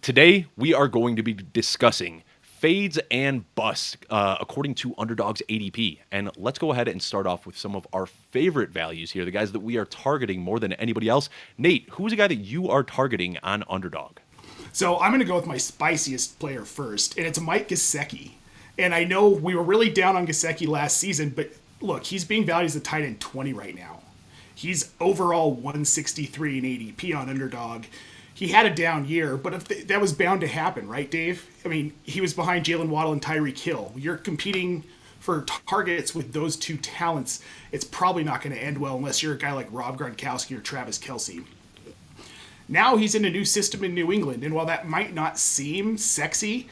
Today, we are going to be discussing fades and busts according to Underdog's ADP. And let's go ahead and start off with some of our favorite values here, the guys that we are targeting more than anybody else. Nate, who's a guy that you are targeting on Underdog? So I'm going to go with my spiciest player first, and it's Mike Gesicki. And I know we were really down on Gesicki last season, but look, he's being valued as a tight end 20 right now. He's overall 163 in ADP on Underdog. He had a down year, but that was bound to happen, right, Dave? I mean, he was behind Jalen Waddle and Tyreek Hill. You're competing for targets with those two talents. It's probably not going to end well unless you're a guy like Rob Gronkowski or Travis Kelce. Now he's in a new system in New England, and while that might not seem sexy,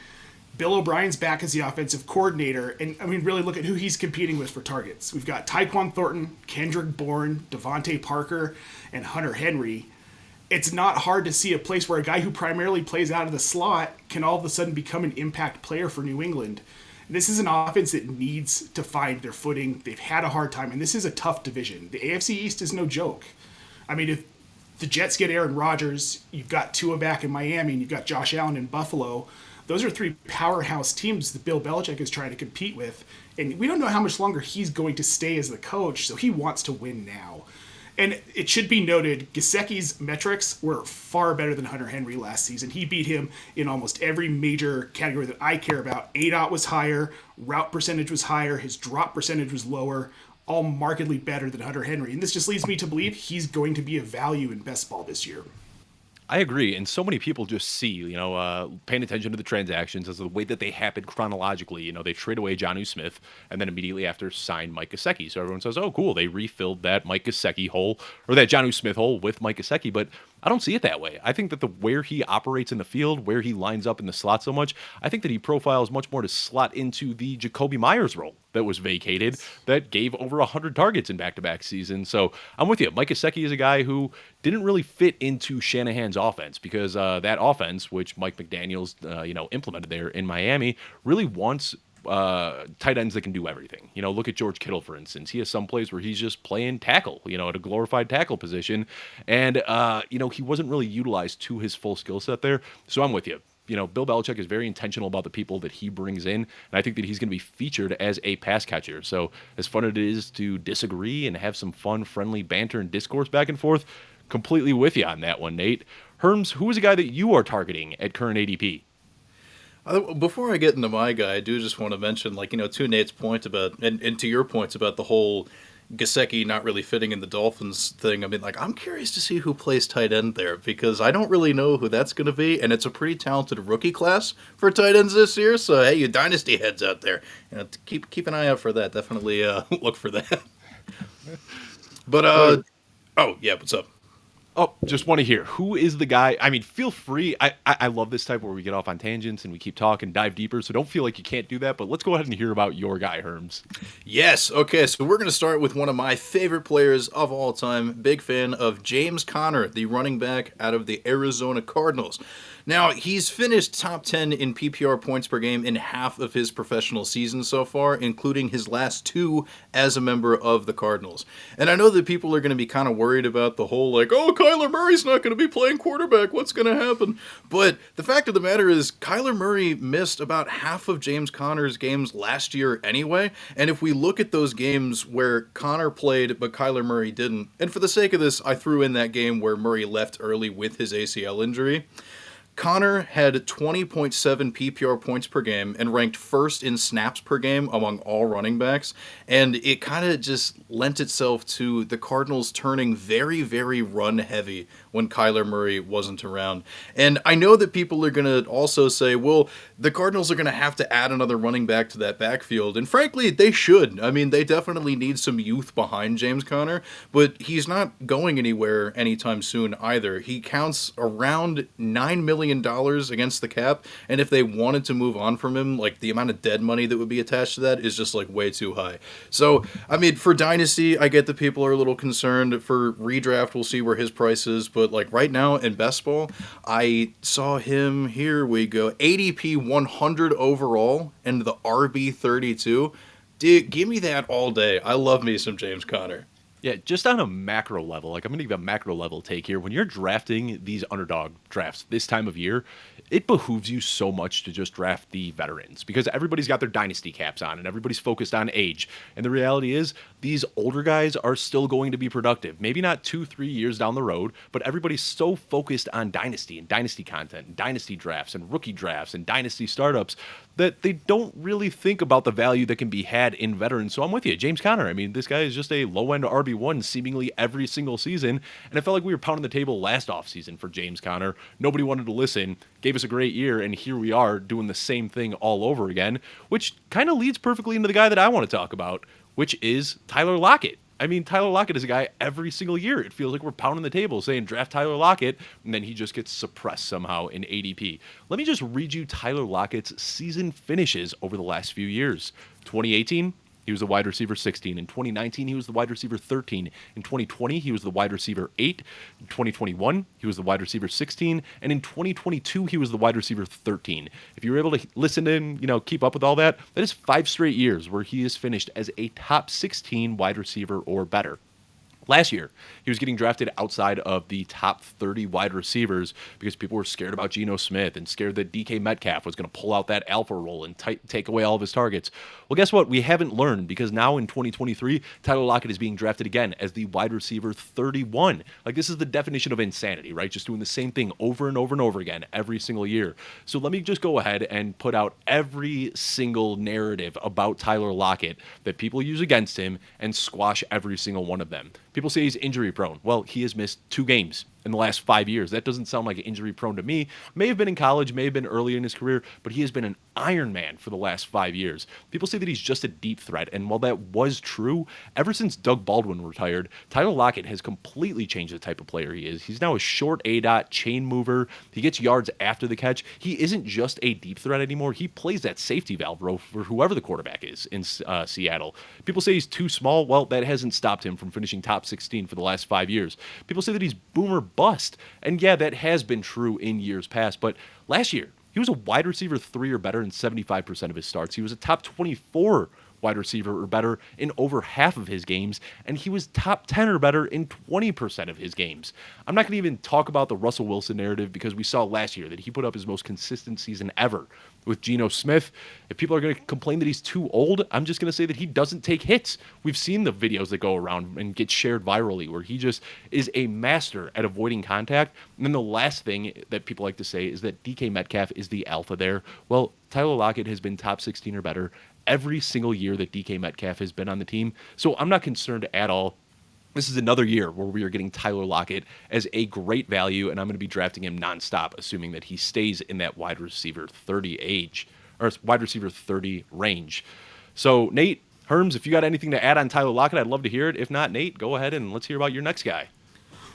Bill O'Brien's back as the offensive coordinator, and I mean, really look at who he's competing with for targets. We've got Tyquan Thornton, Kendrick Bourne, Devontae Parker, and Hunter Henry. It's not hard to see a place where a guy who primarily plays out of the slot can all of a sudden become an impact player for New England. This is an offense that needs to find their footing. They've had a hard time, and this is a tough division. The AFC East is no joke. I mean, if the Jets get Aaron Rodgers, you've got Tua back in Miami, and you've got Josh Allen in Buffalo. Those are three powerhouse teams that Bill Belichick is trying to compete with. And we don't know how much longer he's going to stay as the coach, so he wants to win now. And it should be noted, Gesicki's metrics were far better than Hunter Henry last season. He beat him in almost every major category that I care about. ADOT was higher, route percentage was higher, his drop percentage was lower, all markedly better than Hunter Henry. And this just leads me to believe he's going to be a value in best ball this year. I agree, and so many people just see, paying attention to the transactions as the way that they happen chronologically. They trade away Jonnu Smith, and then immediately after sign Mike Gesicki. So everyone says, "Oh, cool, they refilled that Mike Gesicki hole or that Jonnu Smith hole with Mike Gesicki." But I don't see it that way. I think that where he operates in the field, where he lines up in the slot so much, I think that he profiles much more to slot into the Jacoby Myers role that was vacated, that gave over 100 targets in back-to-back seasons. So I'm with you. Mike Gesicki is a guy who didn't really fit into Shanahan's offense because that offense, which Mike McDaniels, implemented there in Miami, really wants tight ends that can do everything. Look at George Kittle, for instance. He has some plays where he's just playing tackle, at a glorified tackle position. And, he wasn't really utilized to his full skill set there. So I'm with you. Bill Belichick is very intentional about the people that he brings in, and I think that he's going to be featured as a pass catcher. So as fun as it is to disagree and have some fun, friendly banter and discourse back and forth, completely with you on that one, Nate. Herms, who is a guy that you are targeting at current ADP? Before I get into my guy, I do just want to mention, to Nate's point about, and to your points about the whole Gesicki not really fitting in the Dolphins thing. I mean, I'm curious to see who plays tight end there because I don't really know who that's going to be, and it's a pretty talented rookie class for tight ends this year. So hey, you dynasty heads out there, keep an eye out for that. Definitely look for that. But oh yeah, what's up? Oh, just want to hear, who is the guy? I mean, feel free. I love this type where we get off on tangents and we keep talking, dive deeper, so don't feel like you can't do that, but let's go ahead and hear about your guy, Herms. Yes, okay, so we're going to start with one of my favorite players of all time. Big fan of James Conner, the running back out of the Arizona Cardinals. Now, he's finished top 10 in PPR points per game in half of his professional season so far, including his last two as a member of the Cardinals. And I know that people are going to be kind of worried about the whole, Kyler Murray's not going to be playing quarterback. What's going to happen? But the fact of the matter is, Kyler Murray missed about half of James Conner's games last year anyway. And if we look at those games where Conner played but Kyler Murray didn't, and for the sake of this, I threw in that game where Murray left early with his ACL injury, Conner had 20.7 PPR points per game and ranked first in snaps per game among all running backs. And it kind of just lent itself to the Cardinals turning very, very run heavy when Kyler Murray wasn't around. And I know that people are going to also say, well, the Cardinals are going to have to add another running back to that backfield. And frankly, they should. I mean, they definitely need some youth behind James Conner, but he's not going anywhere anytime soon either. He counts around $9 million against the cap, and if they wanted to move on from him, the amount of dead money that would be attached to that is just way too high. So, I mean, for Dynasty, I get that people are a little concerned. For redraft, we'll see where his price is, but right now in best ball, I saw him, here we go, ADP 100 overall and the RB 32. Dude, give me that all day. I love me some James Conner. Yeah, just on a macro level, like I'm going to give a macro level take here. When you're drafting these underdog drafts this time of year, it behooves you so much to just draft the veterans because everybody's got their dynasty caps on and everybody's focused on age. And the reality is, these older guys are still going to be productive. Maybe not 2, 3 years down the road, but everybody's so focused on dynasty and dynasty content and dynasty drafts and rookie drafts and dynasty startups that they don't really think about the value that can be had in veterans. So I'm with you. James Conner, I mean, this guy is just a low end RB1 seemingly every single season. And it felt like we were pounding the table last offseason for James Conner. Nobody wanted to listen, gave us a great year, and here we are doing the same thing all over again, which kind of leads perfectly into the guy that I want to talk about, which is Tyler Lockett. I mean, Tyler Lockett is a guy every single year. It feels like we're pounding the table saying draft Tyler Lockett, and then he just gets suppressed somehow in ADP. Let me just read you Tyler Lockett's season finishes over the last few years. 2018, he was the wide receiver 16. In 2019, he was the wide receiver 13. In 2020, he was the wide receiver 8. In 2021, he was the wide receiver 16. And in 2022, he was the wide receiver 13. If you were able to listen in, keep up with all that, that is 5 straight years where he has finished as a top 16 wide receiver or better. Last year, he was getting drafted outside of the top 30 wide receivers because people were scared about Geno Smith and scared that DK Metcalf was going to pull out that alpha role and take away all of his targets. Well, guess what? We haven't learned because now in 2023, Tyler Lockett is being drafted again as the wide receiver 31. Like, this is the definition of insanity, right? Just doing the same thing over and over and over again every single year. So let me just go ahead and put out every single narrative about Tyler Lockett that people use against him and squash every single one of them. People say he's injury prone. Well, he has missed 2 games in the last 5 years. That doesn't sound like injury prone to me. May have been in college, may have been early in his career, but he has been an Iron Man for the last 5 years. People say that he's just a deep threat, and while that was true, ever since Doug Baldwin retired, Tyler Lockett has completely changed the type of player he is. He's now a short A-dot chain mover. He gets yards after the catch. He isn't just a deep threat anymore. He plays that safety valve role for whoever the quarterback is in Seattle. People say he's too small. Well, that hasn't stopped him from finishing top 16 for the last 5 years. People say that he's boomer bust. And yeah, that has been true in years past. But last year, he was a wide receiver 3 or better in 75% of his starts. He was a top 24 wide receiver or better in over half of his games, and he was top 10 or better in 20% of his games. I'm not going to even talk about the Russell Wilson narrative because we saw last year that he put up his most consistent season ever with Geno Smith. If people are going to complain that he's too old, I'm just going to say that he doesn't take hits. We've seen the videos that go around and get shared virally where he just is a master at avoiding contact. And then the last thing that people like to say is that DK Metcalf is the alpha there. Well, Tyler Lockett has been top 16 or better every single year that DK Metcalf has been on the team. So I'm not concerned at all. This is another year where we are getting Tyler Lockett as a great value, and I'm going to be drafting him nonstop, assuming that he stays in that wide receiver 30 age, or wide receiver 30 range. So, Nate, Herms, if you got anything to add on Tyler Lockett, I'd love to hear it. If not, Nate, go ahead and let's hear about your next guy.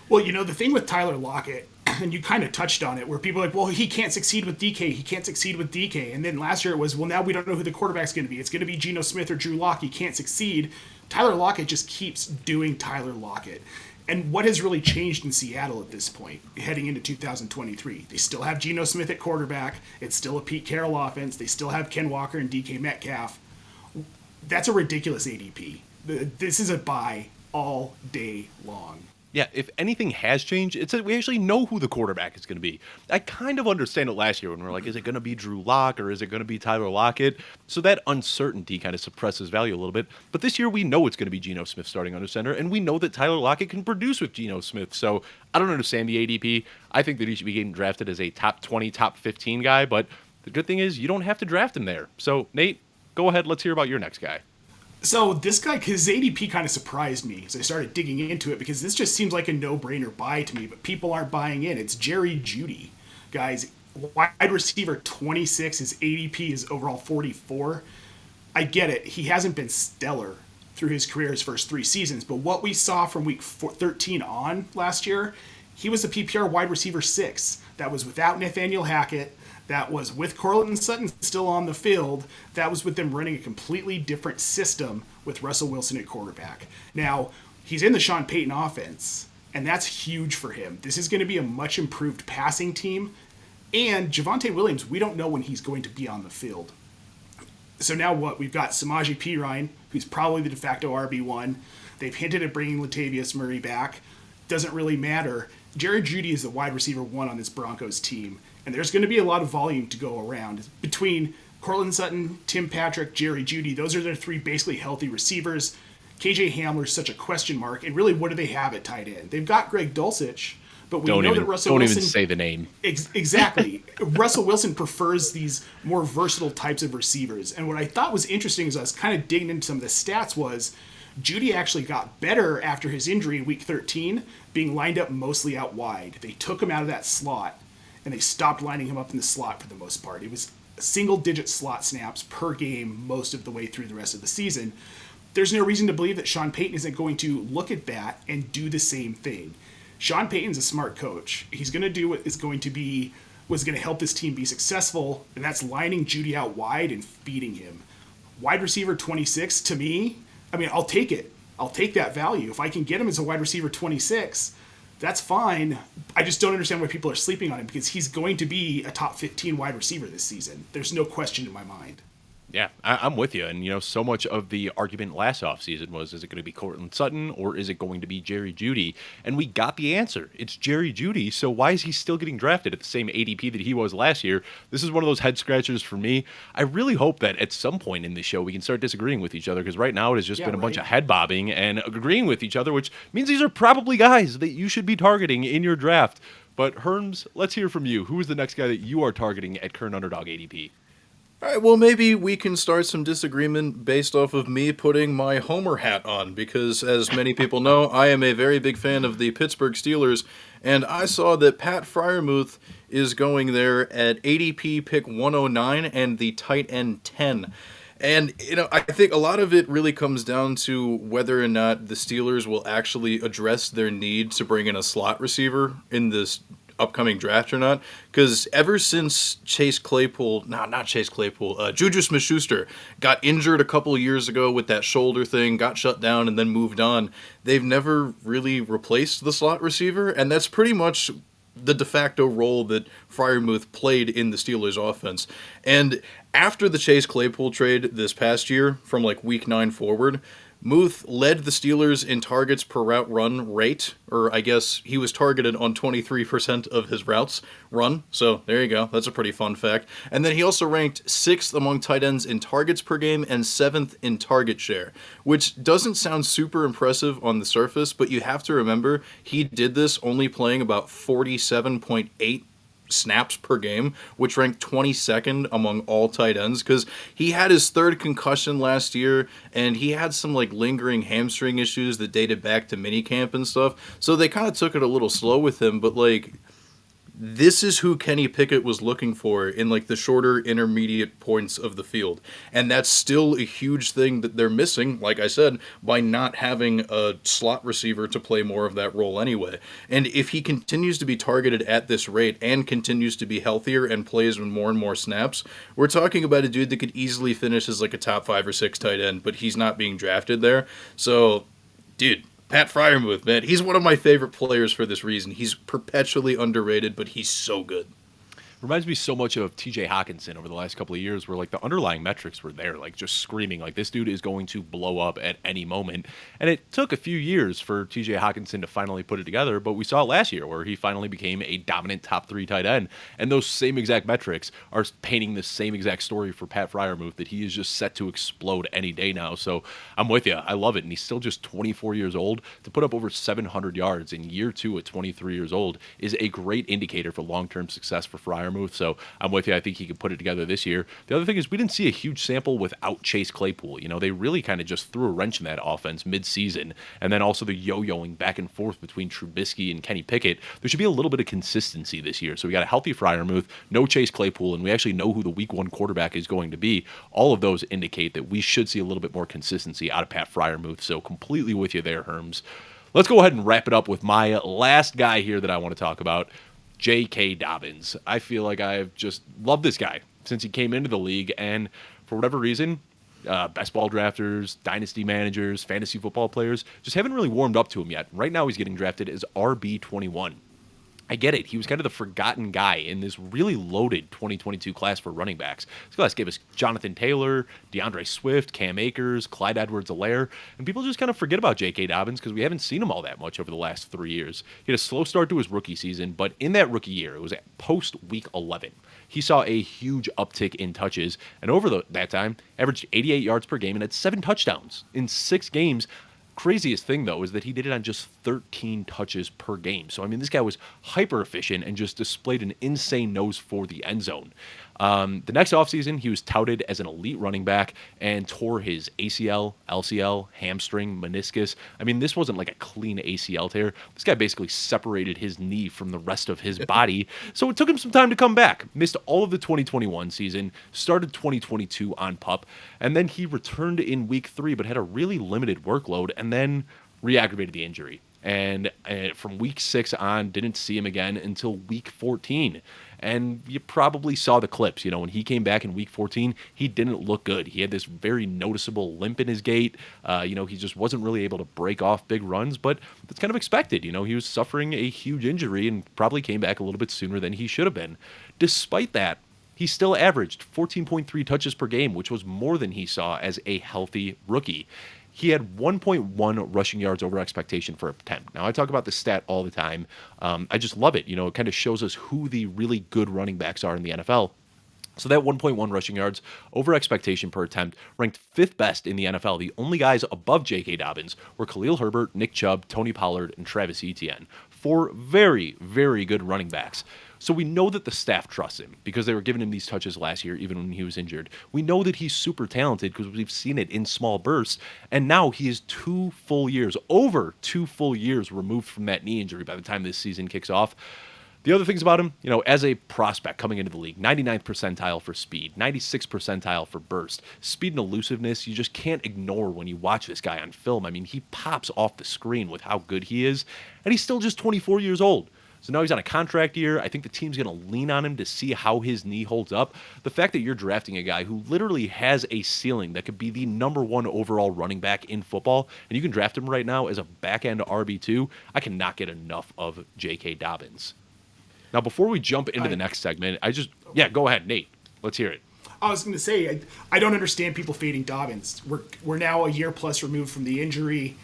Well, the thing with Tyler Lockett, and you kind of touched on it, where people are like, well, he can't succeed with DK. He can't succeed with DK. And then last year it was, well, now we don't know who the quarterback's going to be. It's going to be Geno Smith or Drew Lock. He can't succeed. Tyler Lockett just keeps doing Tyler Lockett. And what has really changed in Seattle at this point, heading into 2023? They still have Geno Smith at quarterback. It's still a Pete Carroll offense. They still have Ken Walker and DK Metcalf. That's a ridiculous ADP. This is a buy all day long. Yeah, if anything has changed, it's that we actually know who the quarterback is going to be. I kind of understand it last year when we were like, is it going to be Drew Lock or is it going to be Tyler Lockett? So that uncertainty kind of suppresses value a little bit. But this year we know it's going to be Geno Smith starting under center, and we know that Tyler Lockett can produce with Geno Smith. So I don't understand the ADP. I think that he should be getting drafted as a top 20, top 15 guy, but the good thing is you don't have to draft him there. So, Nate, go ahead. Let's hear about your next guy. So this guy, his ADP kind of surprised me as I started digging into it because this just seems like a no-brainer buy to me, but people aren't buying in. It's Jerry Jeudy. Guys, wide receiver 26, his ADP is overall 44. I get it. He hasn't been stellar through his career, his first 3 seasons, but what we saw from week 13 on last year, he was a PPR wide receiver 6. That was without Nathaniel Hackett. That was with Cortland Sutton still on the field. That was with them running a completely different system with Russell Wilson at quarterback. Now, he's in the Sean Payton offense, and that's huge for him. This is going to be a much improved passing team. And Javonte Williams, we don't know when he's going to be on the field. So now what? We've got Samaje Perine, who's probably the de facto RB1. They've hinted at bringing Latavius Murray back. Doesn't really matter. Jerry Jeudy is the wide receiver 1 on this Broncos team, and there's going to be a lot of volume to go around. Between Cortland Sutton, Tim Patrick, Jerry Jeudy, those are their 3 basically healthy receivers. KJ Hamler's such a question mark, and really, what do they have at tight end? They've got Greg Dulcich, but we know that Russell Wilson... Don't even say the name. Exactly. Russell Wilson prefers these more versatile types of receivers, and what I thought was interesting as I was kind of digging into some of the stats was Jeudy actually got better after his injury in Week 13, being lined up mostly out wide. They took him out of that slot, and they stopped lining him up in the slot for the most part. It was single-digit slot snaps per game most of the way through the rest of the season. There's no reason to believe that Sean Payton isn't going to look at that and do the same thing. Sean Payton's a smart coach. He's going to do what is going to help this team be successful, and that's lining Jeudy out wide and feeding him. Wide receiver 26, to me, I mean, I'll take it. I'll take that value. If I can get him as a wide receiver 26, that's fine. I just don't understand why people are sleeping on him, because he's going to be a top 15 wide receiver this season. There's no question in my mind. Yeah, I'm with you. And, so much of the argument last offseason was, is it going to be Cortland Sutton or is it going to be Jerry Jeudy? And we got the answer. It's Jerry Jeudy. So why is he still getting drafted at the same ADP that he was last year? This is one of those head scratchers for me. I really hope that at some point in the show we can start disagreeing with each other, because right now it has just been a bunch of head bobbing and agreeing with each other, which means these are probably guys that you should be targeting in your draft. But Herms, let's hear from you. Who is the next guy that you are targeting at current Underdog ADP? All right, well, maybe we can start some disagreement based off of me putting my Homer hat on, because as many people know, I am a very big fan of the Pittsburgh Steelers, and I saw that Pat Freiermuth is going there at ADP pick 109 and the tight end 10. And, I think a lot of it really comes down to whether or not the Steelers will actually address their need to bring in a slot receiver in this upcoming draft or not, because ever since Juju Smith-Schuster got injured a couple of years ago with that shoulder thing, got shut down, and then moved on, they've never really replaced the slot receiver, and that's pretty much the de facto role that Freiermuth played in the Steelers offense. And after the Chase Claypool trade this past year, from like week 9 forward, Muth led the Steelers in targets per route run rate, or I guess he was targeted on 23% of his routes run. So there you go. That's a pretty fun fact. And then he also ranked 6th among tight ends in targets per game and 7th in target share, which doesn't sound super impressive on the surface, but you have to remember he did this only playing about 47.8 snaps per game, which ranked 22nd among all tight ends, because he had his 3rd concussion last year, and he had some lingering hamstring issues that dated back to minicamp and stuff, so they kind of took it a little slow with him, but this is who Kenny Pickett was looking for in the shorter intermediate points of the field. And that's still a huge thing that they're missing, like I said, by not having a slot receiver to play more of that role anyway. And if he continues to be targeted at this rate and continues to be healthier and plays with more and more snaps, we're talking about a dude that could easily finish as a top 5 or 6 tight end, but he's not being drafted there. So, dude, Pat Freiermuth, man, he's one of my favorite players for this reason. He's perpetually underrated, but he's so good. Reminds me so much of TJ Hawkinson over the last couple of years, where the underlying metrics were there, just screaming this dude is going to blow up at any moment. And it took a few years for TJ Hawkinson to finally put it together, but we saw it last year where he finally became a dominant top 3 tight end. And those same exact metrics are painting the same exact story for Pat Freiermuth, that he is just set to explode any day now. So I'm with you. I love it. And he's still just 24 years old. To put up over 700 yards in year 2 at 23 years old is a great indicator for long-term success for Freiermuth. So I'm with you. I think he could put it together this year. The other thing is we didn't see a huge sample without Chase Claypool. They really kind of just threw a wrench in that offense mid-season. And then also the yo-yoing back and forth between Trubisky and Kenny Pickett. There should be a little bit of consistency this year. So we got a healthy Freiermuth, no Chase Claypool, and we actually know who the week 1 quarterback is going to be. All of those indicate that we should see a little bit more consistency out of Pat Freiermuth. So completely with you there, Herms. Let's go ahead and wrap it up with my last guy here that I want to talk about. J.K. Dobbins. I feel like I've just loved this guy since he came into the league, and for whatever reason, best ball drafters, dynasty managers, fantasy football players just haven't really warmed up to him yet. Right now he's getting drafted as RB21. I get it. He was kind of the forgotten guy in this really loaded 2022 class for running backs. This class gave us Jonathan Taylor, DeAndre Swift, Cam Akers, Clyde Edwards-Helaire, and people just kind of forget about J.K. Dobbins because we haven't seen him all that much over the last 3 years. He had a slow start to his rookie season, but in that rookie year, it was at post-week 11. He saw a huge uptick in touches, and over that time, averaged 88 yards per game and had 7 touchdowns in 6 games. Craziest thing, though, is that he did it on just 13 touches per game. So, I mean, this guy was hyper efficient and just displayed an insane nose for the end zone. The next offseason, he was touted as an elite running back and tore his ACL, LCL, hamstring, meniscus. I mean, this wasn't like a clean ACL tear. This guy basically separated his knee from the rest of his body. So it took him some time to come back. Missed all of the 2021 season, started 2022 on PUP, and then he returned in week 3, but had a really limited workload and then re-aggravated the injury. And from week 6 on, didn't see him again until week 14. And you probably saw the clips. You know, when he came back in week 14, he didn't look good. He had this very noticeable limp in his gait. He just wasn't really able to break off big runs, but that's kind of expected. You know, he was suffering a huge injury and probably came back a little bit sooner than he should have been. Despite that, he still averaged 14.3 touches per game, which was more than he saw as a healthy rookie. He had 1.1 rushing yards over expectation per attempt. Now, I talk about this stat all the time. I just love it. You know, it kind of shows us who the really good running backs are in the NFL. So that 1.1 rushing yards over expectation per attempt ranked 5th best in the NFL. The only guys above J.K. Dobbins were Khalil Herbert, Nick Chubb, Tony Pollard, and Travis Etienne. 4 very, very good running backs. So we know that the staff trusts him because they were giving him these touches last year, even when he was injured. We know that he's super talented because we've seen it in small bursts. And now he is 2 full years, over 2 full years removed from that knee injury by the time this season kicks off. The other things about him, you know, as a prospect coming into the league, 99th percentile for speed, 96th percentile for burst. Speed and elusiveness, you just can't ignore when you watch this guy on film. I mean, he pops off the screen with how good he is, and he's still just 24 years old. So now he's on a contract year. I think the team's going to lean on him to see how his knee holds up. The fact that you're drafting a guy who literally has a ceiling that could be the number 1 overall running back in football, and you can draft him right now as a back-end RB2, I cannot get enough of J.K. Dobbins. Now, before we jump into the next segment, go ahead, Nate. Let's hear it. I was going to say, I don't understand people fading Dobbins. We're now a year plus removed from the injury.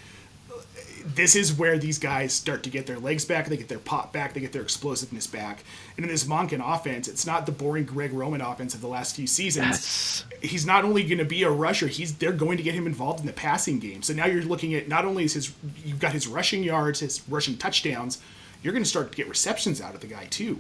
This is where these guys start to get their legs back, they get their pop back, they get their explosiveness back. And in this Monken offense, it's not the boring Greg Roman offense of the last few seasons. Yes. He's not only going to be a rusher, they're going to get him involved in the passing game. So now you're looking at not only you've got his rushing yards, his rushing touchdowns, you're going to start to get receptions out of the guy too.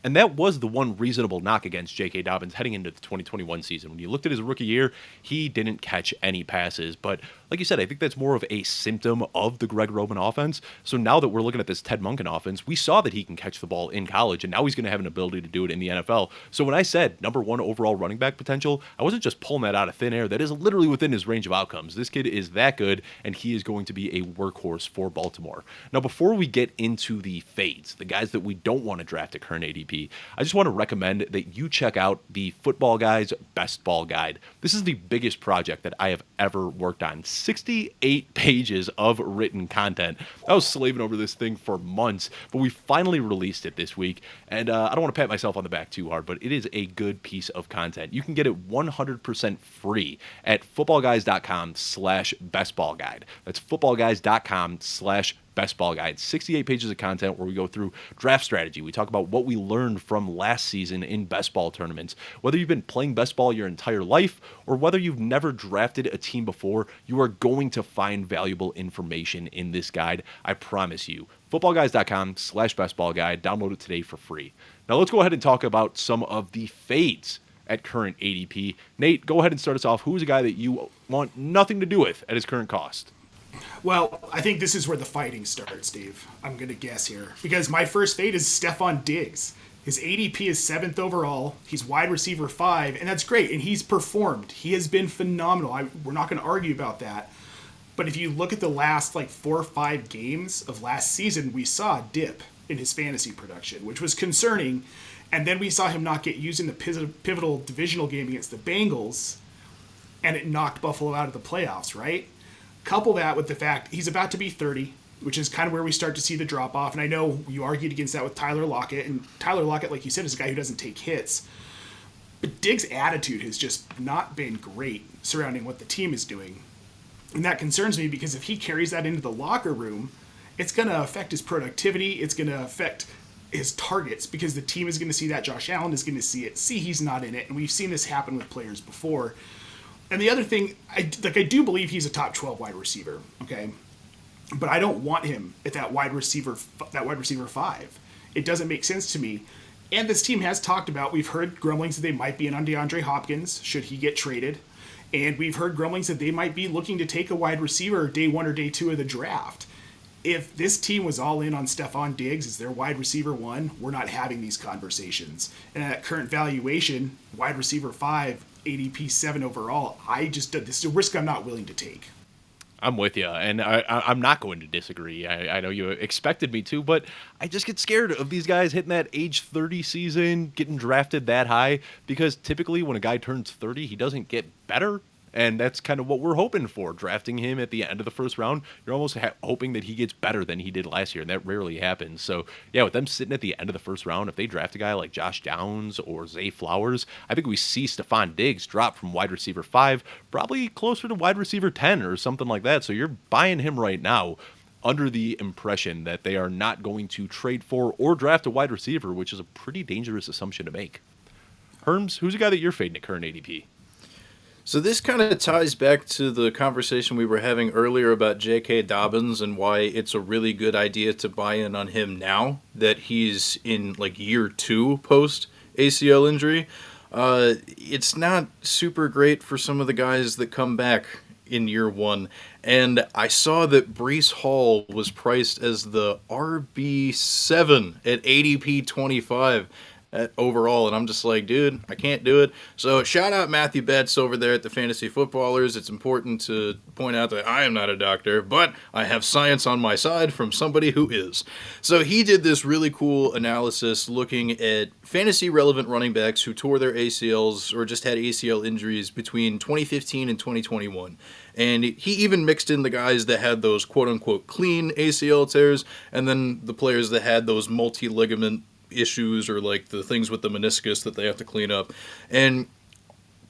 And that was the one reasonable knock against J.K. Dobbins heading into the 2021 season. When you looked at his rookie year, he didn't catch any passes. But like you said, I think that's more of a symptom of the Greg Roman offense. So now that we're looking at this Ted Monken offense, we saw that he can catch the ball in college, and now he's going to have an ability to do it in the NFL. So when I said number 1 overall running back potential, I wasn't just pulling that out of thin air. That is literally within his range of outcomes. This kid is that good, and he is going to be a workhorse for Baltimore. Now, before we get into the fades, the guys that we don't want to draft at current ADP, I just want to recommend that you check out the Footballguys Best Ball Guide. This is the biggest project that I have ever worked on. 68 pages of written content. I was slaving over this thing for months, but we finally released it this week. And I don't want to pat myself on the back too hard, but it is a good piece of content. You can get it 100% free at footballguys.com/bestballguide. That's footballguys.com/Best Ball Guide. 68 pages of content where we go through draft strategy. We talk about what we learned from last season in best ball tournaments. Whether you've been playing best ball your entire life or whether you've never drafted a team before, you are going to find valuable information in this guide. I promise you. Footballguys.com/Best Ball Guide. Download it today for free. Now let's go ahead and talk about some of the fades at current ADP. Nate, go ahead and start us off. Who's a guy that you want nothing to do with at his current cost? Well, I think this is where the fighting starts, Dave. I'm going to guess here. Because my first fade is Stephon Diggs. His ADP is 7th overall. He's wide receiver 5, and that's great. And he's performed. He has been phenomenal. We're not going to argue about that. But if you look at the last 4 or 5 games of last season, we saw a dip in his fantasy production, which was concerning. And then we saw him not get used in the pivotal divisional game against the Bengals, and it knocked Buffalo out of the playoffs, right? Couple that with the fact he's about to be 30. which is kind of where we start to see the drop off. And I know you argued against that with Tyler Lockett, and Tyler Lockett, like you said, is a guy who doesn't take hits. But Diggs' attitude has just not been great surrounding what the team is doing. And that concerns me because if he carries that into the locker room, it's going to affect his productivity. It's going to affect his targets because the team is going to see that. Josh Allen is going to see it, see he's not in it. And we've seen this happen with players before. And the other thing, I do believe he's a top 12 wide receiver, okay? But I don't want him at that wide receiver 5. It doesn't make sense to me. And this team has talked about, we've heard grumblings that they might be in on DeAndre Hopkins should he get traded. And we've heard grumblings that they might be looking to take a wide receiver day 1 or day 2 of the draft. If this team was all in on Stephon Diggs as their wide receiver 1, we're not having these conversations. And at current valuation, wide receiver 5, ADP 7 overall, this is a risk I'm not willing to take. I'm with you, and I'm not going to disagree. I know you expected me to, but I just get scared of these guys hitting that age 30 season, getting drafted that high, because typically when a guy turns 30, he doesn't get better, and that's kind of what we're hoping for. Drafting him at the end of the first round, you're almost hoping that he gets better than he did last year, and that rarely happens. So, yeah, with them sitting at the end of the first round, if they draft a guy like Josh Downs or Zay Flowers, I think we see Stephon Diggs drop from wide receiver 5, probably closer to wide receiver 10 or something like that. So you're buying him right now under the impression that they are not going to trade for or draft a wide receiver, which is a pretty dangerous assumption to make. Herms, who's a guy that you're fading at current ADP? So this kind of ties back to the conversation we were having earlier about J.K. Dobbins and why it's a really good idea to buy in on him now that he's in like year 2 post ACL injury. It's not super great for some of the guys that come back in year 1. And I saw that Breece Hall was priced as the RB7 at ADP 25. Overall, and I'm just like, dude, I can't do it. So shout out Matthew Betts over there at the Fantasy Footballers. It's important to point out that I am not a doctor, but I have science on my side from somebody who is. So he did this really cool analysis looking at fantasy relevant running backs who tore their ACLs or just had ACL injuries between 2015 and 2021. And he even mixed in the guys that had those quote-unquote clean ACL tears and then the players that had those multi-ligament issues or like the things with the meniscus that they have to clean up. And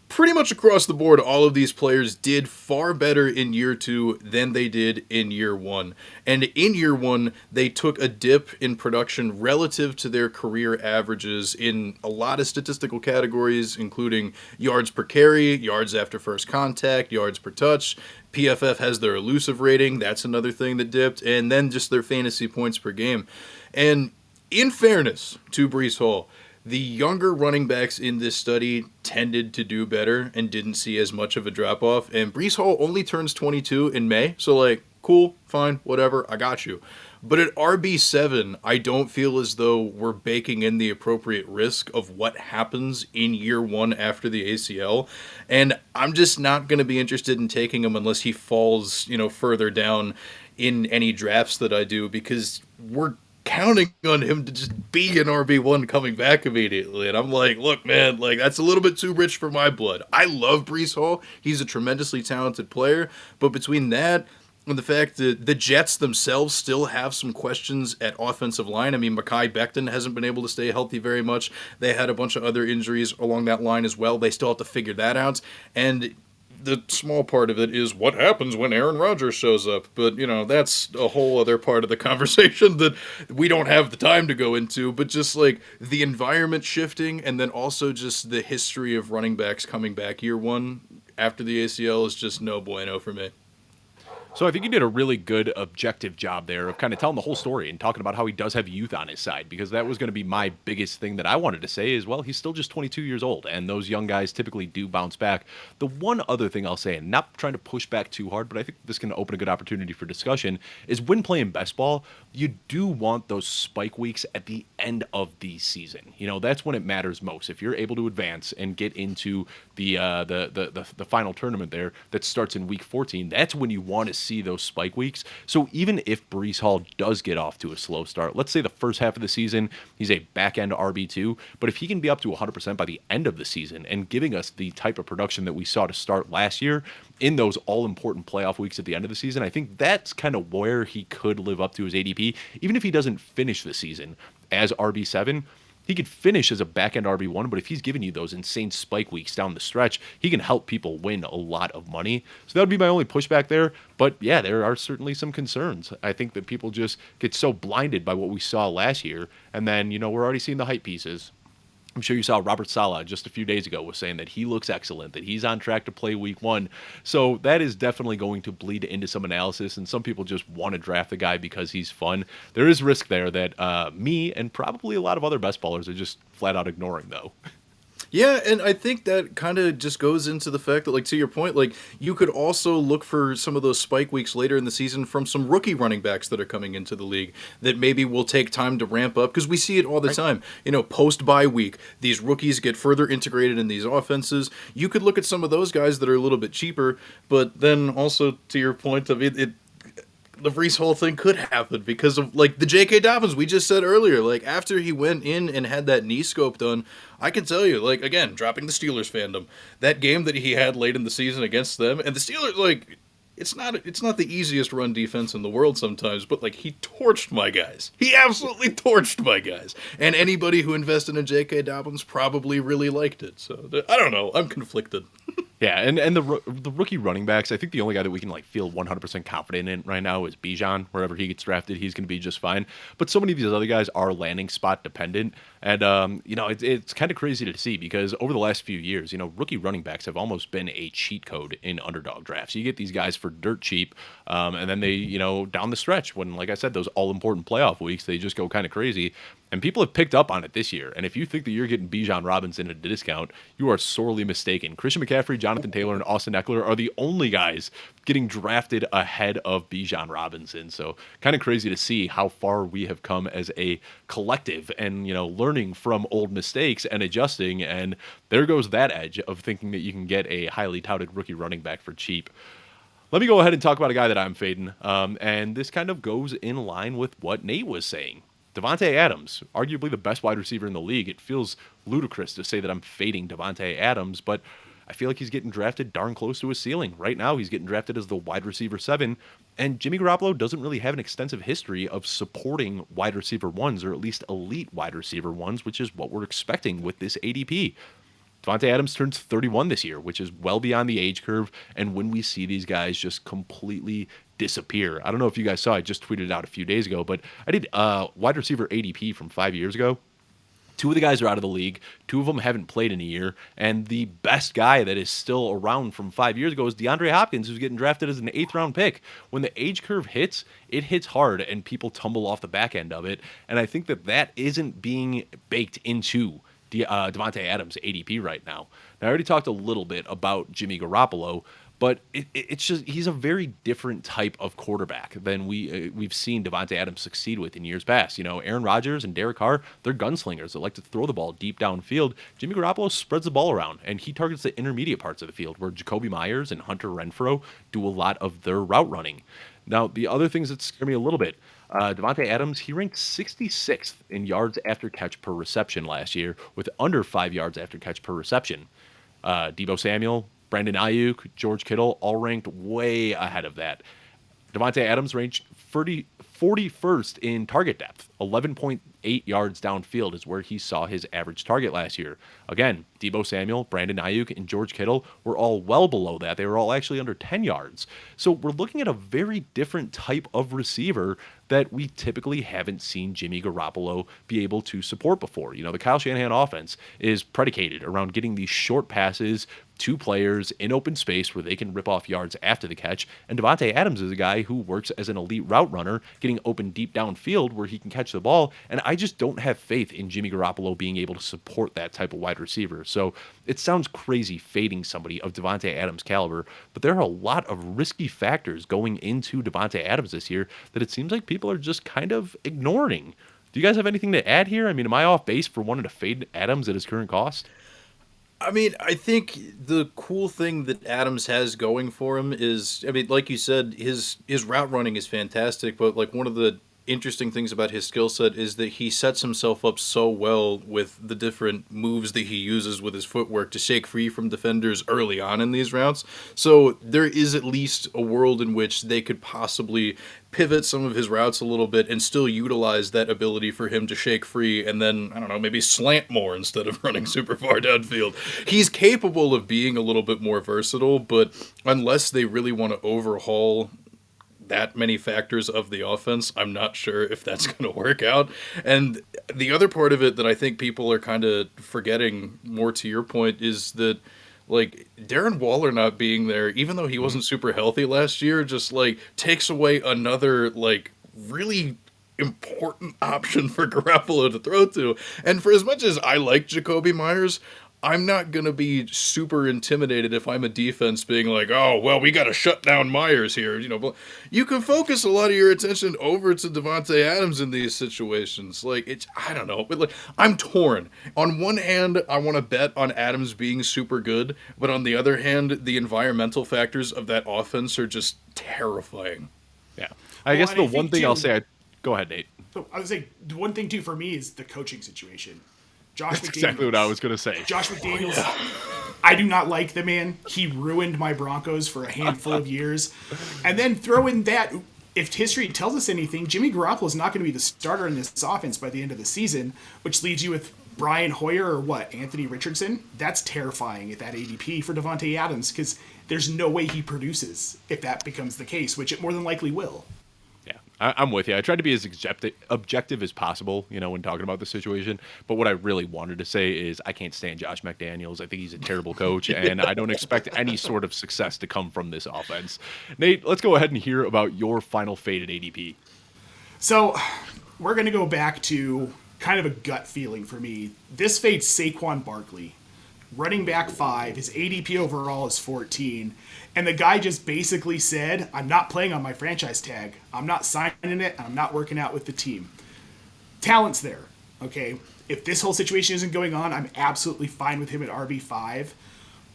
pretty much across the board, all of these players did far better in year 2 than they did in year 1. And in year 1, they took a dip in production relative to their career averages in a lot of statistical categories, including yards per carry, yards after first contact, yards per touch. PFF has their elusive rating. That's another thing that dipped. And then just their fantasy points per game. And in fairness to Breece Hall, the younger running backs in this study tended to do better and didn't see as much of a drop-off. And Breece Hall only turns 22 in May, so like, cool, fine, whatever, I got you. But at RB7, I don't feel as though we're baking in the appropriate risk of what happens in year 1 after the ACL. And I'm just not going to be interested in taking him unless he falls, further down in any drafts that I do, because we're counting on him to just be an RB1 coming back immediately. And I'm like, look, man, like that's a little bit too rich for my blood. I love Breece Hall. He's a tremendously talented player. But between that and the fact that the Jets themselves still have some questions at offensive line. I mean, Mekhi Becton hasn't been able to stay healthy very much. They had a bunch of other injuries along that line as well. They still have to figure that out. And the small part of it is what happens when Aaron Rodgers shows up. But, that's a whole other part of the conversation that we don't have the time to go into. But just like the environment shifting and then also just the history of running backs coming back year 1 after the ACL is just no bueno for me. So I think he did a really good objective job there of kind of telling the whole story and talking about how he does have youth on his side, because that was going to be my biggest thing that I wanted to say is, well, he's still just 22 years old, and those young guys typically do bounce back. The one other thing I'll say, and not trying to push back too hard, but I think this can open a good opportunity for discussion, is when playing best ball, you do want those spike weeks at the end of the season. That's when it matters most. If you're able to advance and get into the final tournament there that starts in week 14, that's when you want to see those spike weeks. So even if Breece Hall does get off to a slow start, let's say the first half of the season, he's a back-end RB2, but if he can be up to 100% by the end of the season and giving us the type of production that we saw to start last year in those all-important playoff weeks at the end of the season, I think that's kind of where he could live up to his ADP. Even if he doesn't finish the season as RB7, he could finish as a back-end RB1, but if he's giving you those insane spike weeks down the stretch, he can help people win a lot of money. So that would be my only pushback there. But yeah, there are certainly some concerns. I think that people just get so blinded by what we saw last year, and then, we're already seeing the hype pieces. I'm sure you saw Robert Saleh just a few days ago was saying that he looks excellent, that he's on track to play week 1. So that is definitely going to bleed into some analysis, and some people just want to draft the guy because he's fun. There is risk there that me and probably a lot of other best ballers are just flat out ignoring, though. Yeah, and I think that kind of just goes into the fact that, like, to your point, like, you could also look for some of those spike weeks later in the season from some rookie running backs that are coming into the league that maybe will take time to ramp up, because we see it all the time. Post-bye week, these rookies get further integrated in these offenses. You could look at some of those guys that are a little bit cheaper, but then also, to your point of it the Breece Hall thing could happen because of, like, the J.K. Dobbins we just said earlier. Like, after he went in and had that knee scope done, I can tell you, like, again, dropping the Steelers fandom, that game that he had late in the season against them, and the Steelers, like, it's not the easiest run defense in the world sometimes, but, like, he torched my guys. He absolutely torched my guys. And anybody who invested in J.K. Dobbins probably really liked it. So, I don't know. I'm conflicted. Yeah, and the rookie running backs, I think the only guy that we can feel 100% confident in right now is Bijan. Wherever he gets drafted, he's going to be just fine. But so many of these other guys are landing spot dependent, and it's kind of crazy to see because over the last few years, rookie running backs have almost been a cheat code in underdog drafts. You get these guys for dirt cheap, and then they down the stretch when, like I said, those all important playoff weeks, they just go kind of crazy. And people have picked up on it this year. And if you think that you're getting Bijan Robinson at a discount, you are sorely mistaken. Christian McCaffrey, Jonathan Taylor, and Austin Eckler are the only guys getting drafted ahead of Bijan Robinson. So kind of crazy to see how far we have come as a collective and, learning from old mistakes and adjusting. And there goes that edge of thinking that you can get a highly touted rookie running back for cheap. Let me go ahead and talk about a guy that I'm fading. And this kind of goes in line with what Nate was saying. Davante Adams, arguably the best wide receiver in the league. It feels ludicrous to say that I'm fading Davante Adams, but I feel like he's getting drafted darn close to his ceiling. Right now, he's getting drafted as the wide receiver 7, and Jimmy Garoppolo doesn't really have an extensive history of supporting wide receiver 1s, or at least elite wide receiver 1s, which is what we're expecting with this ADP. Davante Adams turns 31 this year, which is well beyond the age curve, and when we see these guys just completely disappear. I don't know if you guys saw, I just tweeted it out a few days ago, but I did wide receiver ADP from 5 years ago. 2 of the guys are out of the league. 2 of them haven't played in a year. And the best guy that is still around from 5 years ago is DeAndre Hopkins, who's getting drafted as an 8th-round pick. When the age curve hits, it hits hard, and people tumble off the back end of it. And I think that isn't being baked into Davante Adams' ADP right now. Now, I already talked a little bit about Jimmy Garoppolo, but it's just he's a very different type of quarterback than we've seen Davante Adams succeed with in years past. Aaron Rodgers and Derek Carr, they're gunslingers that like to throw the ball deep downfield. Jimmy Garoppolo spreads the ball around, and he targets the intermediate parts of the field where Jacoby Myers and Hunter Renfrow do a lot of their route running. Now, the other things that scare me a little bit, Davante Adams, he ranked 66th in yards after catch per reception last year with under 5 yards after catch per reception. Deebo Samuel, Brandon Ayuk, George Kittle, all ranked way ahead of that. Davante Adams ranked 41st in target depth. 11.8 yards downfield is where he saw his average target last year. Again, Deebo Samuel, Brandon Ayuk, and George Kittle were all well below that. They were all actually under 10 yards. So we're looking at a very different type of receiver that we typically haven't seen Jimmy Garoppolo be able to support before. The Kyle Shanahan offense is predicated around getting these short passes to players in open space where they can rip off yards after the catch. And Davante Adams is a guy who works as an elite route runner, getting open deep downfield where he can catch the ball. And I just don't have faith in Jimmy Garoppolo being able to support that type of wide receiver. So it sounds crazy fading somebody of Davante Adams' caliber, but there are a lot of risky factors going into Davante Adams this year that it seems like people are just kind of ignoring. Do you guys have anything to add here? I mean, am I off base for wanting to fade Adams at his current cost? I mean, I think the cool thing that Adams has going for him is, I mean, like you said, his route running is fantastic, but like one of the interesting things about his skill set is that he sets himself up so well with the different moves that he uses with his footwork to shake free from defenders early on in these routes. So there is at least a world in which they could possibly pivot some of his routes a little bit and still utilize that ability for him to shake free and then, I don't know, maybe slant more instead of running super far downfield. He's capable of being a little bit more versatile, but unless they really want to overhaul that many factors of the offense, I'm not sure if that's going to work out. And the other part of it that I think people are kind of forgetting, more to your point, is that like Darren Waller not being there, even though he wasn't super healthy last year, just like takes away another like really important option for Garoppolo to throw to. And for as much as I like Jacoby Myers, I'm not going to be super intimidated if I'm a defense being like, oh, well, we got to shut down Myers here. You know, but you can focus a lot of your attention over to Devontae Adams in these situations. Like, it's, I don't know, but like, I'm torn. On one hand, I want to bet on Adams being super good, but on the other hand, the environmental factors of that offense are just terrifying. Yeah. I guess the one thing I'll too, say, go ahead, Nate. So I would say the one thing too for me is the coaching situation. Josh That's McDaniels. exactly what I was going to say. Josh McDaniels, I do not like the man. He ruined my Broncos for a handful of years. And then throw in that, if history tells us anything, Jimmy Garoppolo is not going to be the starter in this offense by the end of the season, which leaves you with Brian Hoyer or what, Anthony Richardson? That's terrifying at that ADP for Devontae Adams because there's no way he produces if that becomes the case, which it more than likely will. Yeah, I'm with you. I tried to be as objective as possible, you know, when talking about the situation. But what I really wanted to say is I can't stand Josh McDaniels. I think he's a terrible coach, and I don't expect any sort of success to come from this offense. Nate, let's go ahead and hear about your final fade at ADP. So we're going to go back to kind of a gut feeling for me. This fades Saquon Barkley. Running back 5, his ADP overall is 14. And the guy just basically said, I'm not playing on my franchise tag. I'm not signing it. I'm not working out with the team. Talent's there, okay? If this whole situation isn't going on, I'm absolutely fine with him at RB5.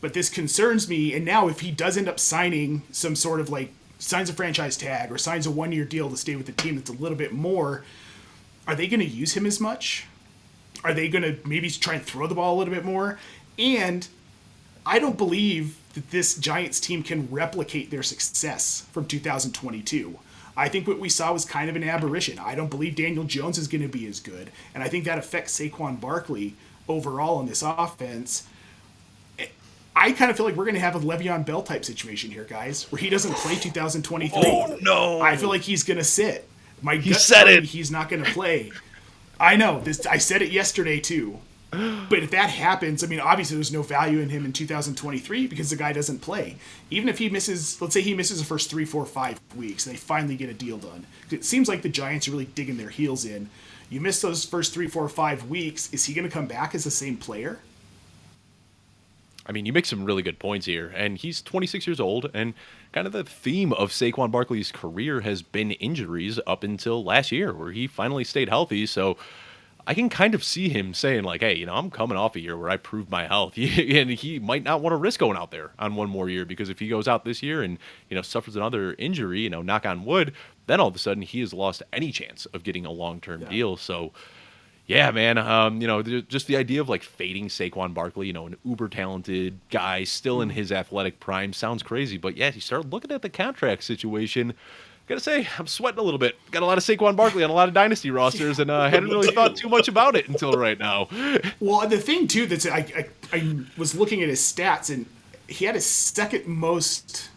But this concerns me. And now if he does end up signing some sort of like, signs a franchise tag or signs a 1-year deal to stay with the team that's a little bit more, are they going to use him as much? Are they going to maybe try and throw the ball a little bit more? And I don't believe that this Giants team can replicate their success from 2022. I think what we saw was kind of an aberration. I don't believe Daniel Jones is going to be as good. And I think that affects Saquon Barkley overall in this offense. I kind of feel like we're going to have a Le'Veon Bell type situation here, guys, where he doesn't play 2023. Oh, no. I feel like he's going to sit. My He gut said tells it. me he's not going to play. I know. I said it yesterday, too. But if that happens, I mean, obviously there's no value in him in 2023 because the guy doesn't play. Even if he misses, let's say he misses the first 3, 4, 5 weeks, and they finally get a deal done. It seems like the Giants are really digging their heels in. You miss those first 3, 4, 5 weeks, is he going to come back as the same player? I mean, you make some really good points here, and he's 26 years old, and kind of the theme of Saquon Barkley's career has been injuries up until last year, where he finally stayed healthy, so I can kind of see him saying, like, hey, you know, I'm coming off a year where I proved my health, and he might not want to risk going out there on one more year, because if he goes out this year and, you know, suffers another injury, you know, knock on wood, then all of a sudden he has lost any chance of getting a long-term deal, so... Yeah, man. You know, just the idea of like fading Saquon Barkley, you know, an uber talented guy still in his athletic prime sounds crazy. But yeah, you start looking at the contract situation. Gotta say, I'm sweating a little bit. Got a lot of Saquon Barkley on a lot of dynasty rosters, and I hadn't really thought too much about it until right now. Well, and the thing too that's I was looking at his stats, and he had his second most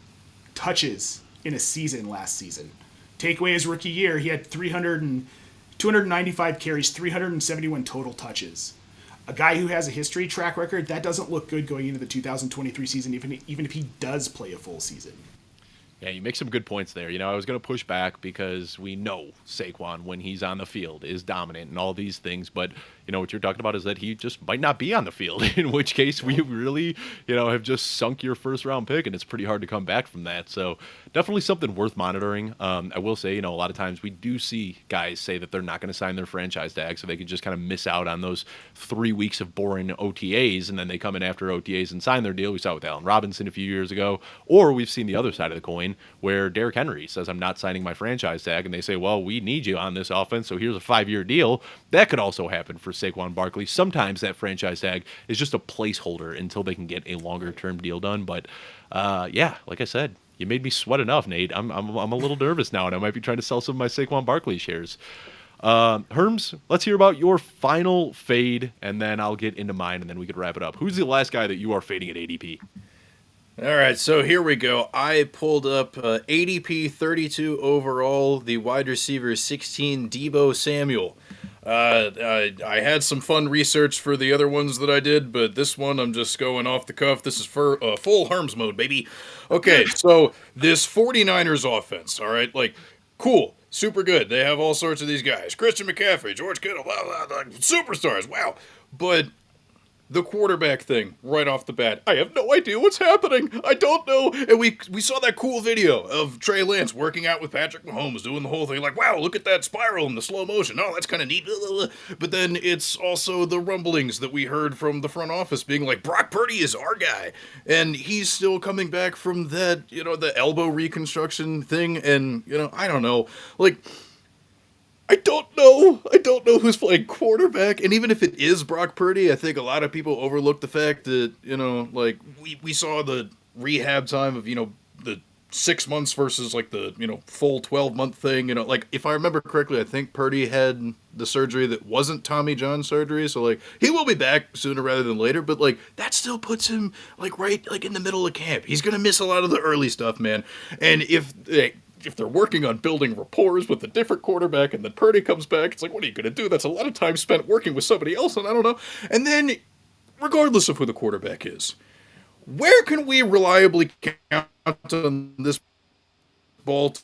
touches in a season last season. Take away his rookie year, he had 295 carries, 371 total touches. A guy who has a history track record, that doesn't look good going into the 2023 season, even if he does play a full season. Yeah, you make some good points there. I was going to push back because we know Saquon, when he's on the field, is dominant and all these things. But, what you're talking about is that he just might not be on the field, in which case we really, have just sunk your first round pick, and it's pretty hard to come back from that. So definitely something worth monitoring. I will say, a lot of times we do see guys say that they're not going to sign their franchise tag, so they could just kind of miss out on those 3 weeks of boring OTAs, and then they come in after OTAs and sign their deal. We saw it with Allen Robinson a few years ago, or we've seen the other side of the coin where Derrick Henry says, I'm not signing my franchise tag, and they say, well, we need you on this offense, so here's a 5-year deal. That could also happen for Saquon Barkley. Sometimes that franchise tag is just a placeholder until they can get a longer-term deal done. But, yeah, like I said, you made me sweat enough, Nate. I'm a little nervous now, and I might be trying to sell some of my Saquon Barkley shares. Herms, let's hear about your final fade, and then I'll get into mine, and then we could wrap it up. Who's the last guy that you are fading at ADP? All right, so here we go. I pulled up ADP 32 overall, the wide receiver 16, Deebo Samuel. I had some fun research for the other ones that I did, but this one I'm just going off the cuff. This is for full Herms mode, baby. Okay, so this 49ers offense, all right, cool, super good. They have all sorts of these guys. Christian McCaffrey, George Kittle, blah, blah, blah, superstars, wow. But the quarterback thing right off the bat, I have no idea what's happening. I don't know. And we saw that cool video of Trey Lance working out with Patrick Mahomes, doing the whole thing, wow, look at that spiral in the slow motion. Oh, that's kind of neat. But then it's also the rumblings that we heard from the front office being like, Brock Purdy is our guy. And he's still coming back from that, the elbow reconstruction thing. And, I don't know. I don't know. I don't know who's playing quarterback. And even if it is Brock Purdy, I think a lot of people overlook the fact that, we saw the rehab time of, the 6 months versus the, full 12-month thing. If I remember correctly, I think Purdy had the surgery that wasn't Tommy John surgery. So he will be back sooner rather than later. But that still puts him right in the middle of camp. He's going to miss a lot of the early stuff, man. And if they're working on building rapport with a different quarterback and then Purdy comes back, it's what are you going to do? That's a lot of time spent working with somebody else, and I don't know. And then, regardless of who the quarterback is, where can we reliably count on this ball to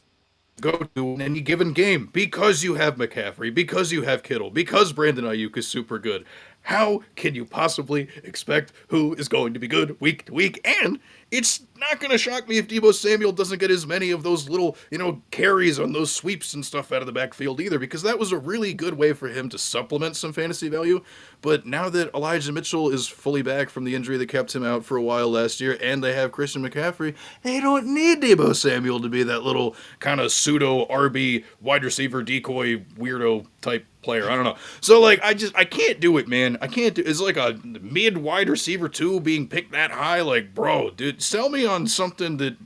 go to in any given game? Because you have McCaffrey, because you have Kittle, because Brandon Ayuk is super good. How can you possibly expect who is going to be good week to week? And it's not going to shock me if Deebo Samuel doesn't get as many of those little, carries on those sweeps and stuff out of the backfield either, because that was a really good way for him to supplement some fantasy value. But now that Elijah Mitchell is fully back from the injury that kept him out for a while last year, and they have Christian McCaffrey, they don't need Deebo Samuel to be that little kind of pseudo RB wide receiver decoy weirdo type player. I don't know. So I can't do it, man. I can't do. It's a mid wide receiver 2 being picked that high. Bro, dude, sell me on something that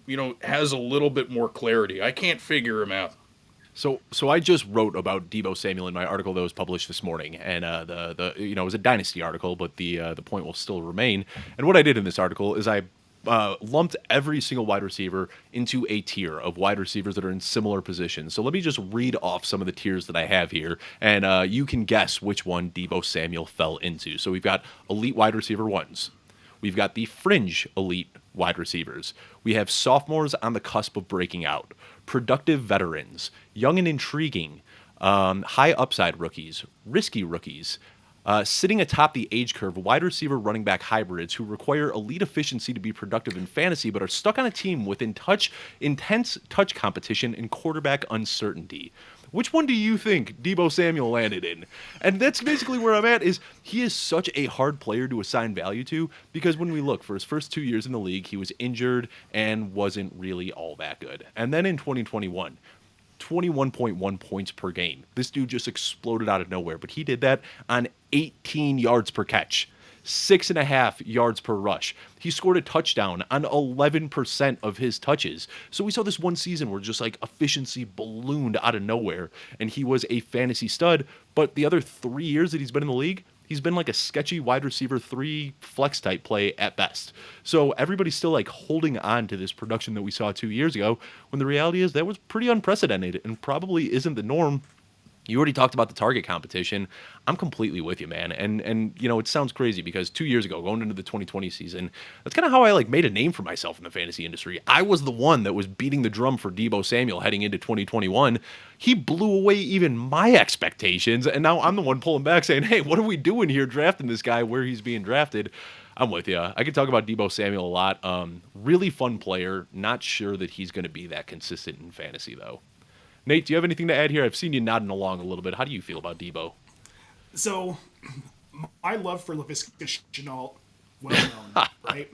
has a little bit more clarity. I can't figure him out. So I just wrote about Deebo Samuel in my article that was published this morning, and it was a dynasty article, but the point will still remain. And what I did in this article is I lumped every single wide receiver into a tier of wide receivers that are in similar positions. So let me just read off some of the tiers that I have here, and you can guess which one Deebo Samuel fell into. So we've got elite wide receiver 1s. We've got the fringe elite wide receivers. We have sophomores on the cusp of breaking out, productive veterans, young and intriguing, high upside rookies, risky rookies, sitting atop the age curve, wide receiver running back hybrids who require elite efficiency to be productive in fantasy, but are stuck on a team with intense touch competition and quarterback uncertainty. Which one do you think Deebo Samuel landed in? And that's basically where I'm at, is he is such a hard player to assign value to, because when we look for his first 2 years in the league, he was injured and wasn't really all that good. And then in 2021, 21.1 points per game. This dude just exploded out of nowhere, but he did that on 18 yards per catch, 6.5 yards per rush. He scored a touchdown on 11% of his touches. So we saw this one season where just efficiency ballooned out of nowhere, and he was a fantasy stud. But the other 3 years that he's been in the league, he's been a sketchy wide receiver 3 flex type play at best. So everybody's still holding on to this production that we saw 2 years ago, when the reality is that was pretty unprecedented and probably isn't the norm You already talked about the target competition. I'm completely with you, man. And it sounds crazy because 2 years ago, going into the 2020 season, that's kind of how I made a name for myself in the fantasy industry. I was the one that was beating the drum for Deebo Samuel heading into 2021. He blew away even my expectations, and now I'm the one pulling back saying, "Hey, what are we doing here drafting this guy where he's being drafted?" I'm with you. I could talk about Deebo Samuel a lot. Really fun player. Not sure that he's going to be that consistent in fantasy though. Nate, do you have anything to add here? I've seen you nodding along a little bit. How do you feel about Debo? So, my love for Laviska Shenault, well known, right?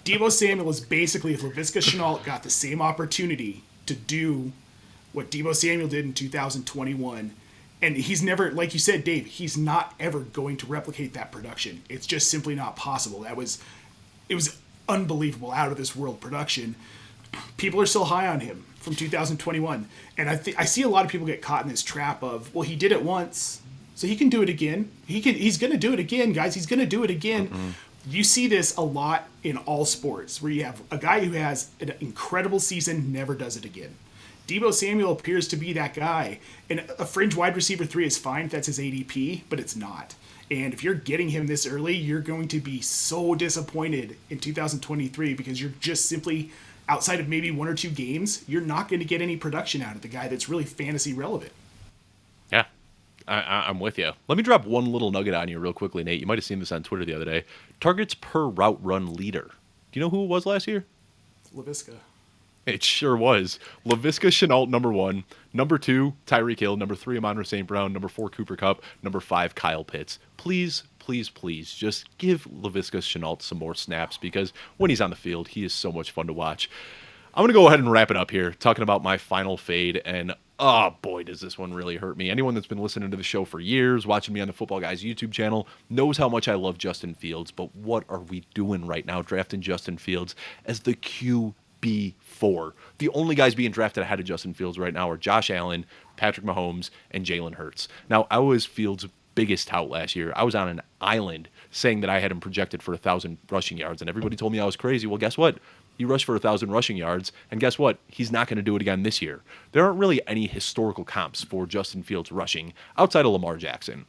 Deebo Samuel is basically if Laviska Shenault got the same opportunity to do what Deebo Samuel did in 2021, and he's never, like you said, Dave, he's not ever going to replicate that production. It's just simply not possible. It was unbelievable, out of this world production. People are still high on him from 2021, and I see a lot of people get caught in this trap of, well, he did it once, so he can do it again. He's going to do it again, guys. He's going to do it again. Mm-hmm. You see this a lot in all sports, where you have a guy who has an incredible season, never does it again. Deebo Samuel appears to be that guy, and a fringe wide receiver 3 is fine if that's his ADP, but it's not. And if you're getting him this early, you're going to be so disappointed in 2023 because you're just simply, outside of maybe 1 or 2 games, you're not going to get any production out of the guy that's really fantasy relevant. Yeah, I'm with you. Let me drop one little nugget on you real quickly, Nate. You might have seen this on Twitter the other day. Targets per route run leader. Do you know who it was last year? Laviska. It sure was. Laviska Shenault, number 1. Number 2, Tyreek Hill. Number 3, Amon-Ra St. Brown. Number 4, Cooper Kupp. Number 5, Kyle Pitts. Please, please, please, just give Laviska Shenault some more snaps because when he's on the field, he is so much fun to watch. I'm going to go ahead and wrap it up here, talking about my final fade, and oh boy, does this one really hurt me. Anyone that's been listening to the show for years, watching me on the Footballguys YouTube channel, knows how much I love Justin Fields, but what are we doing right now drafting Justin Fields as the QB4? The only guys being drafted ahead of Justin Fields right now are Josh Allen, Patrick Mahomes, and Jalen Hurts. Now, I was Fields' biggest tout last year. I was on an island saying that I had him projected for 1,000 rushing yards, and everybody told me I was crazy. Well, guess what? He rushed for 1,000 rushing yards, and guess what? He's not going to do it again this year. There aren't really any historical comps for Justin Fields rushing outside of Lamar Jackson.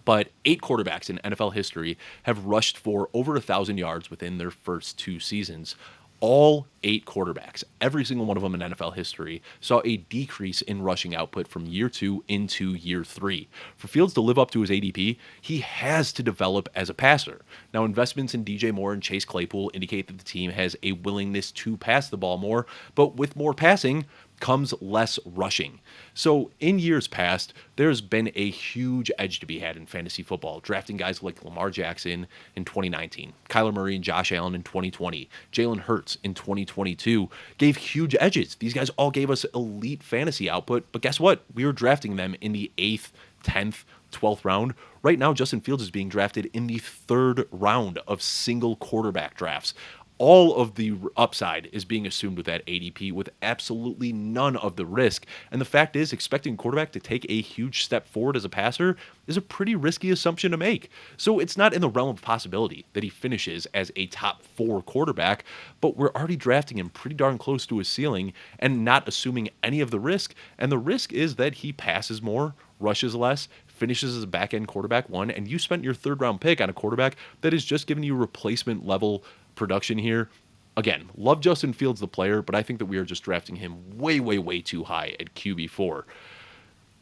But 8 quarterbacks in NFL history have rushed for over 1,000 yards within their first 2 seasons. All 8 quarterbacks, every single one of them in NFL history, saw a decrease in rushing output from year 2 into year 3. For Fields to live up to his ADP, he has to develop as a passer. Now, investments in DJ Moore and Chase Claypool indicate that the team has a willingness to pass the ball more, but with more passing comes less rushing. So in years past, there's been a huge edge to be had in fantasy football, drafting guys like Lamar Jackson in 2019, Kyler Murray and Josh Allen in 2020, Jalen Hurts in 2022, gave huge edges. These guys all gave us elite fantasy output, but guess what? We were drafting them in the 8th, 10th, 12th round. Right now, Justin Fields is being drafted in the 3rd round of single quarterback drafts. All of the upside is being assumed with that ADP with absolutely none of the risk. And the fact is, expecting a quarterback to take a huge step forward as a passer is a pretty risky assumption to make. So it's not in the realm of possibility that he finishes as a top 4 quarterback, but we're already drafting him pretty darn close to his ceiling and not assuming any of the risk. And the risk is that he passes more, rushes less, finishes as a back-end quarterback 1, and you spent your 3rd round pick on a quarterback that is just giving you replacement level production here. Again, love Justin Fields the player, but I think that we are just drafting him way, way, way too high at QB4.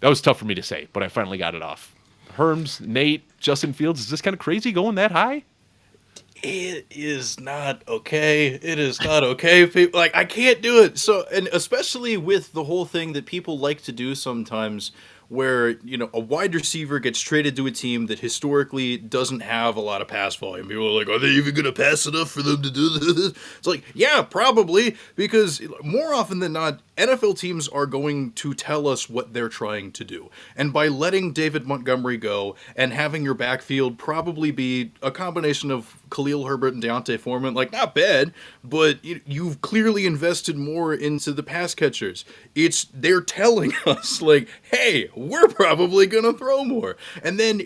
That was tough for me to say, but I finally got it off. Herms, Nate, Justin Fields, is this kind of crazy going that high? It is not okay. It is not okay. People, I can't do it. So, and especially with the whole thing that people like to do sometimes, where, a wide receiver gets traded to a team that historically doesn't have a lot of pass volume. People are like, are they even going to pass enough for them to do this? It's like, yeah, probably, because more often than not, NFL teams are going to tell us what they're trying to do. And by letting David Montgomery go and having your backfield probably be a combination of Khalil Herbert and Deontay Foreman, not bad, but you've clearly invested more into the pass catchers. They're telling us, hey, we're probably going to throw more. And then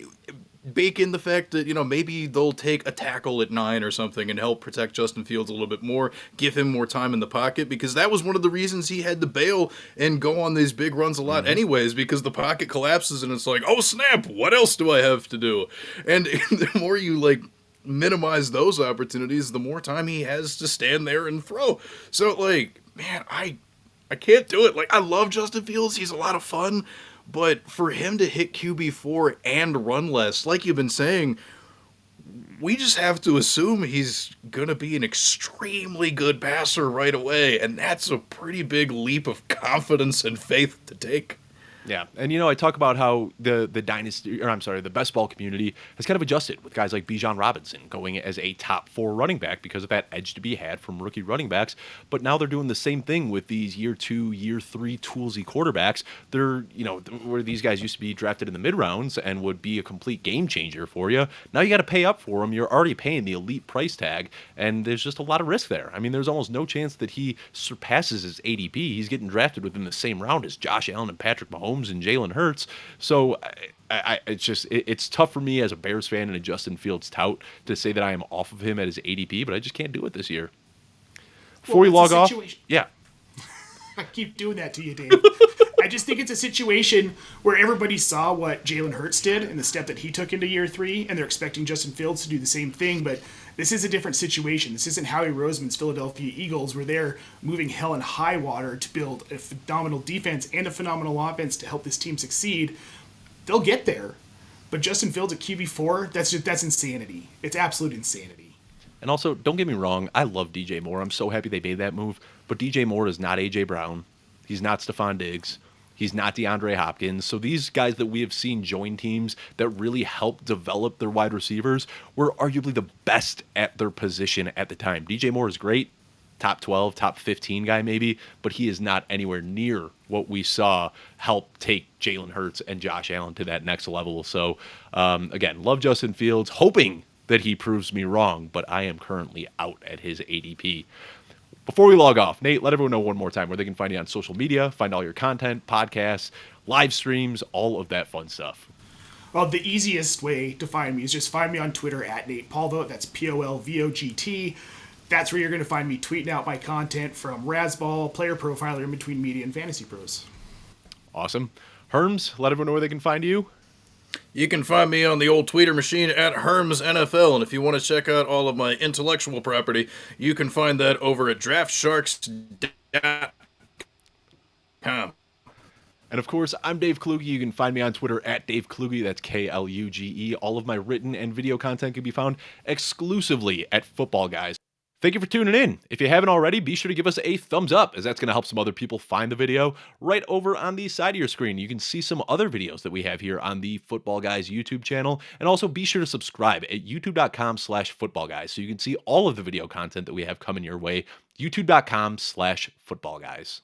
bake in the fact that, maybe they'll take a tackle at 9 or something and help protect Justin Fields a little bit more, give him more time in the pocket, because that was one of the reasons he had to bail and go on these big runs a lot anyways, because the pocket collapses and it's like, oh snap, what else do I have to do? And the more you like minimize those opportunities, the more time he has to stand there and throw. So like, man, I can't do it. Like, I love Justin Fields. He's a lot of fun. But for him to hit QB4 and run less, like you've been saying, we just have to assume he's going to be an extremely good passer right away. And that's a pretty big leap of confidence and faith to take. Yeah, and I talk about how the dynasty, or I'm sorry, the best ball community has kind of adjusted with guys like Bijan Robinson going as a top 4 running back because of that edge to be had from rookie running backs. But now they're doing the same thing with these year 2, year 3 toolsy quarterbacks. They're, where these guys used to be drafted in the mid rounds and would be a complete game changer for you. Now you got to pay up for them. You're already paying the elite price tag, and there's just a lot of risk there. I mean, there's almost no chance that he surpasses his ADP. He's getting drafted within the same round as Josh Allen and Patrick Mahomes and Jalen Hurts. So it's tough for me as a Bears fan and a Justin Fields tout to say that I am off of him at his ADP, but I just can't do it this year. Before we log off, yeah. I keep doing that to you, Dave. I just think it's a situation where everybody saw what Jalen Hurts did and the step that he took into year 3, and they're expecting Justin Fields to do the same thing, but this is a different situation. This isn't Howie Roseman's Philadelphia Eagles, where they're moving hell and high water to build a phenomenal defense and a phenomenal offense to help this team succeed. They'll get there, but Justin Fields at QB4, that's insanity. It's absolute insanity. And also, don't get me wrong, I love DJ Moore. I'm so happy they made that move, but DJ Moore is not A.J. Brown. He's not Stephon Diggs. He's not DeAndre Hopkins. So these guys that we have seen join teams that really help develop their wide receivers were arguably the best at their position at the time. DJ Moore is great, top 12, top 15 guy maybe, but he is not anywhere near what we saw help take Jalen Hurts and Josh Allen to that next level. So, again, love Justin Fields, hoping that he proves me wrong, but I am currently out at his ADP. Before we log off, Nate, let everyone know one more time where they can find you on social media, find all your content, podcasts, live streams, all of that fun stuff. Well, the easiest way to find me is just find me on Twitter at Nate Polvogt. That's Polvogt. That's where you're going to find me tweeting out my content from Razzball, Player Profiler, In Between Media, and Fantasy Pros. Awesome. Herms, let everyone know where they can find you. You can find me on the old tweeter machine at Herms NFL, and if you want to check out all of my intellectual property, you can find that over at draftsharks.com. And of course, I'm Dave Kluge. You can find me on Twitter at Dave Kluge. That's Kluge. All of my written and video content can be found exclusively at Footballguys. Thank you for tuning in. If you haven't already, be sure to give us a thumbs up, as that's going to help some other people find the video. Right over on the side of your screen, you can see some other videos that we have here on the Footballguys YouTube channel. And also be sure to subscribe at youtube.com/footballguys so you can see all of the video content that we have coming your way. youtube.com/footballguys.